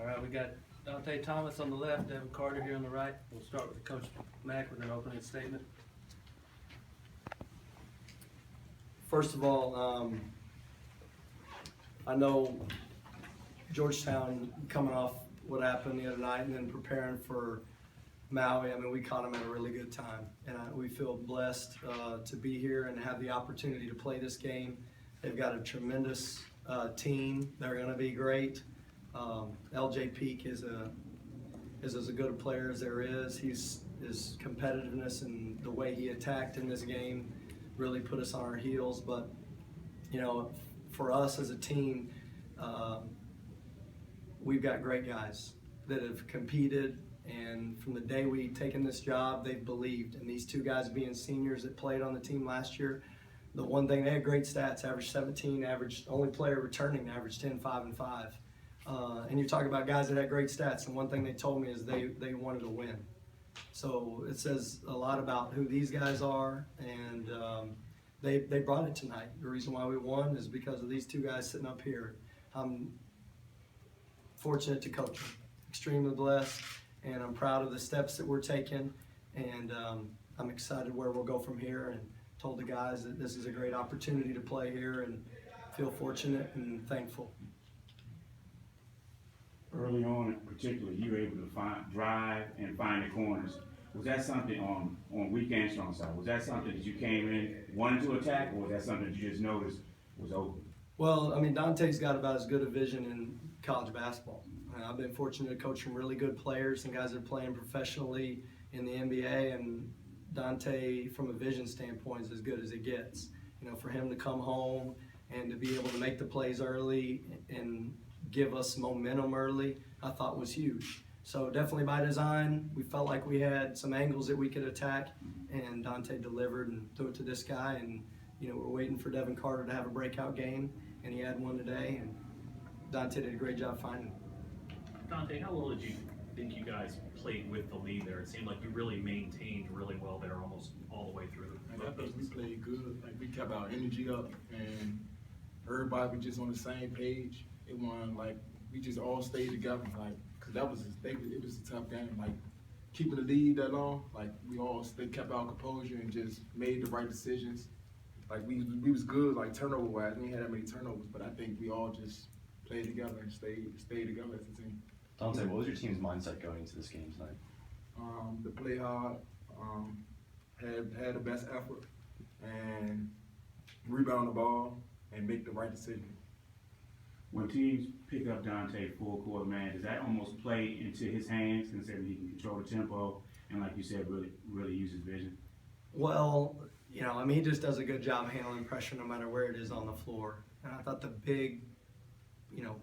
All right, we got Dante Thomas on the left, Devin Carter here on the right. We'll start with Coach Mack with an opening statement. First of all, I know Georgetown coming off what happened the other night and then preparing for Maui. I mean, we caught them at a really good time, and we feel blessed to be here and have the opportunity to play this game. They've got a tremendous team. They're going to be great. LJ Peak is as good a player as there is. His competitiveness and the way he attacked in this game really put us on our heels. But you know, for us as a team, we've got great guys that have competed, and from the day we've taken this job, they've believed. And these two guys being seniors that played on the team last year, the one thing, they had great stats, average 17, only player returning, average 10, 5, and 5. And you talk about guys that had great stats, and one thing they told me is they wanted to win. So it says a lot about who these guys are, and they brought it tonight. The reason why we won is because of these two guys sitting up here. I'm fortunate to coach them, extremely blessed, and I'm proud of the steps that we're taking, and I'm excited where we'll go from here, and told the guys that this is a great opportunity to play here and feel fortunate and thankful. Early on, particularly, you were able to drive and find the corners. Was that something on weak and strong side? Was that something that you came in wanting to attack, or was that something that you just noticed was open? Well, I mean, Dante's got about as good a vision in college basketball. I've been fortunate to coach some really good players and guys that are playing professionally in the NBA, and Dante, from a vision standpoint, is as good as it gets. You know, for him to come home and to be able to make the plays early and give us momentum early, I thought was huge. So definitely by design, we felt like we had some angles that we could attack, and Dante delivered and threw it to this guy. And you know, we're waiting for Devin Carter to have a breakout game, and he had one today, and Dante did a great job finding him. Dante, how well did you think you guys played with the lead there? It seemed like you really maintained really well there almost all the way through. I think we played good. Like, we kept our energy up, and everybody was just on the same page. It wasn't like we just all stayed together, like, cause it was a tough game. Like, keeping the lead that long, like, we all kept our composure and just made the right decisions. Like, we was good, like, turnover wise. We didn't have that many turnovers, but I think we all just played together and stayed together as a team. Dante, what was your team's mindset going into this game tonight? To play hard, had the best effort, and rebound the ball and make the right decision. When teams pick up Dante full court, man, does that almost play into his hands, considering he can control the tempo and, like you said, really use his vision? Well, you know, I mean, he just does a good job handling pressure no matter where it is on the floor. And I thought the big, you know,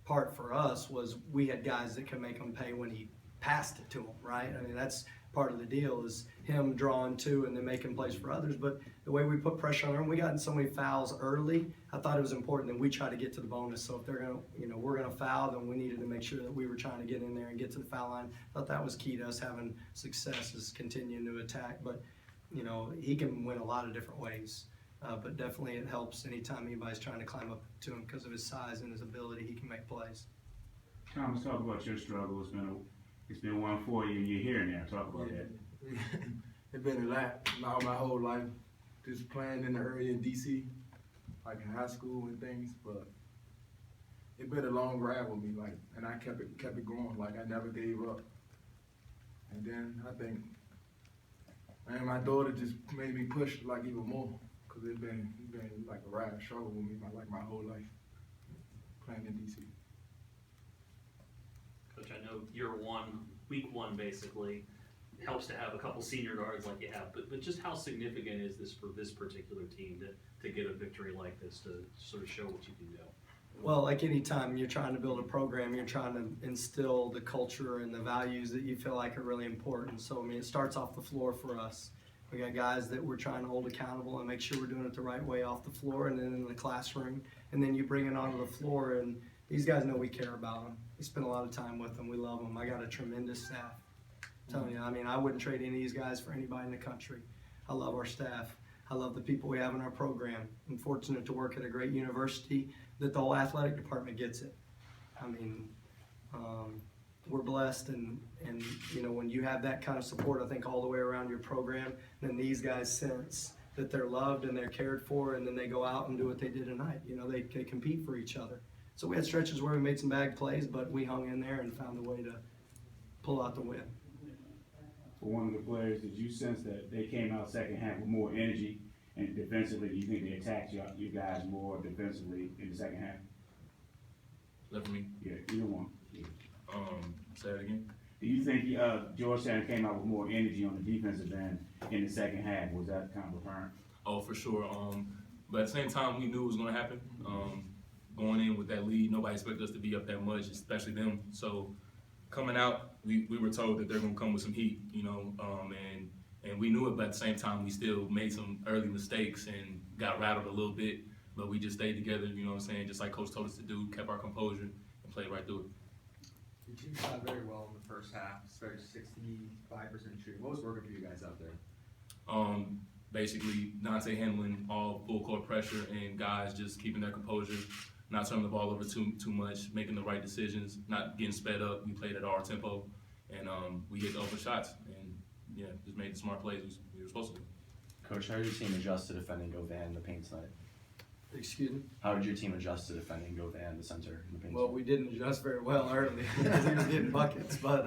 part for us was we had guys that could make him pay when he passed it to him, right? I mean, that's part of the deal, is him drawing two and then making plays for others. But the way we put pressure on him, we got in so many fouls early. I thought it was important that we try to get to the bonus. So if they're gonna, you know, we're gonna foul, then we needed to make sure that we were trying to get in there and get to the foul line. I thought that was key to us having success, is continuing to attack. But you know, he can win a lot of different ways. But definitely it helps anytime anybody's trying to climb up to him because of his size and his ability. He can make plays. Thomas, talk about your struggle. It's been one for you, and you're here now. Talk about that. It's been a lot my whole life, just playing in the area in DC, like in high school and things. But it's been a long ride with me, like, and I kept it going. Like, I never gave up. And then I think, man, my daughter just made me push like even more, because it's been like a ride struggle with me my whole life playing in DC. Coach, I know week one basically helps to have a couple senior guards like you have, but just how significant is this for this particular team to get a victory like this, to sort of show what you can do? Well, like any time you're trying to build a program, you're trying to instill the culture and the values that you feel like are really important. So, I mean, it starts off the floor for us. We got guys that we're trying to hold accountable and make sure we're doing it the right way off the floor and then in the classroom. And then you bring it onto the floor, and these guys know we care about them. We spend a lot of time with them. We love them. I got a tremendous staff. I'm telling you, I mean, I wouldn't trade any of these guys for anybody in the country. I love our staff. I love the people we have in our program. I'm fortunate to work at a great university that the whole athletic department gets it. I mean, We're blessed, and you know, when you have that kind of support, I think all the way around your program, then these guys sense that they're loved and they're cared for, and then they go out and do what they did tonight. You know, they compete for each other. So we had stretches where we made some bad plays, but we hung in there and found a way to pull out the win. For one of the players, did you sense that they came out second half with more energy, and defensively, do you think they attacked you guys more defensively in the second half? Left me. Yeah, either one. Yeah. Say it again. Do you think Georgetown came out with more energy on the defensive end in the second half? Was that kind of apparent? Oh, for sure. But at the same time, we knew it was going to happen. Going in with that lead, nobody expected us to be up that much, especially them. So coming out, we were told that they're going to come with some heat, you know, and we knew it, but at the same time, we still made some early mistakes and got rattled a little bit, but we just stayed together, you know what I'm saying, just like Coach told us to do, kept our composure, and played right through it. Your team shot very well in the first half, started 65% shooting. What was working for you guys out there? Basically, Dante handling all full court pressure and guys just keeping their composure, not turning the ball over too much, making the right decisions, not getting sped up. We played at our tempo, and we hit the open shots, and yeah, just made the smart plays we were supposed to do. Coach, how did your team adjust to defending Govan in the paint tonight? Excuse me? How did your team adjust to defending Govan, the center, in the paint? Well, we didn't adjust very well early because he was getting buckets. But,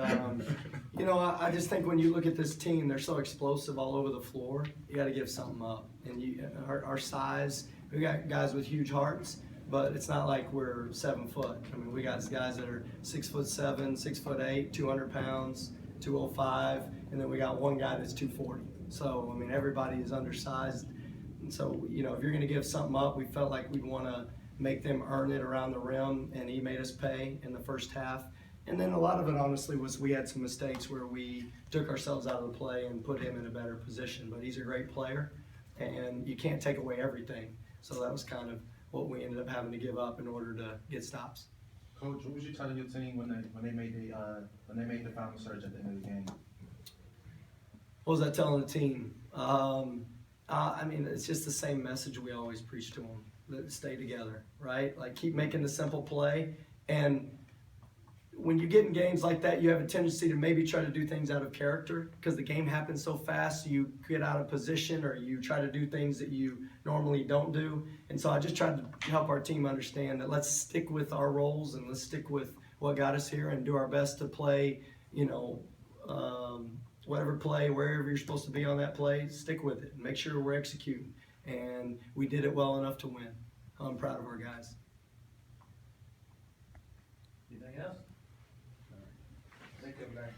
you know, I just think when you look at this team, they're so explosive all over the floor. You got to give something up. And our size, we got guys with huge hearts, but it's not like we're 7 foot. I mean, we got guys that are 6'7", 6'8", 200 pounds, 205, and then we got one guy that's 240. So, I mean, everybody is undersized. And so, you know, if you're going to give something up, we felt like we'd want to make them earn it around the rim, and he made us pay in the first half. And then a lot of it, honestly, was we had some mistakes where we took ourselves out of the play and put him in a better position. But he's a great player, and you can't take away everything. So that was kind of what we ended up having to give up in order to get stops. Coach, what was you telling your team when they made the final surge at the end of the game? What was I telling the team? I mean, it's just the same message we always preach to them, that stay together, right? Like, keep making the simple play. And when you get in games like that, you have a tendency to maybe try to do things out of character because the game happens so fast, you get out of position or you try to do things that you normally don't do. And so I just tried to help our team understand that let's stick with our roles and let's stick with what got us here and do our best to play, you know, whatever play, wherever you're supposed to be on that play, stick with it and make sure we're executing. And we did it well enough to win. I'm proud of our guys. Anything else? Thank you, man.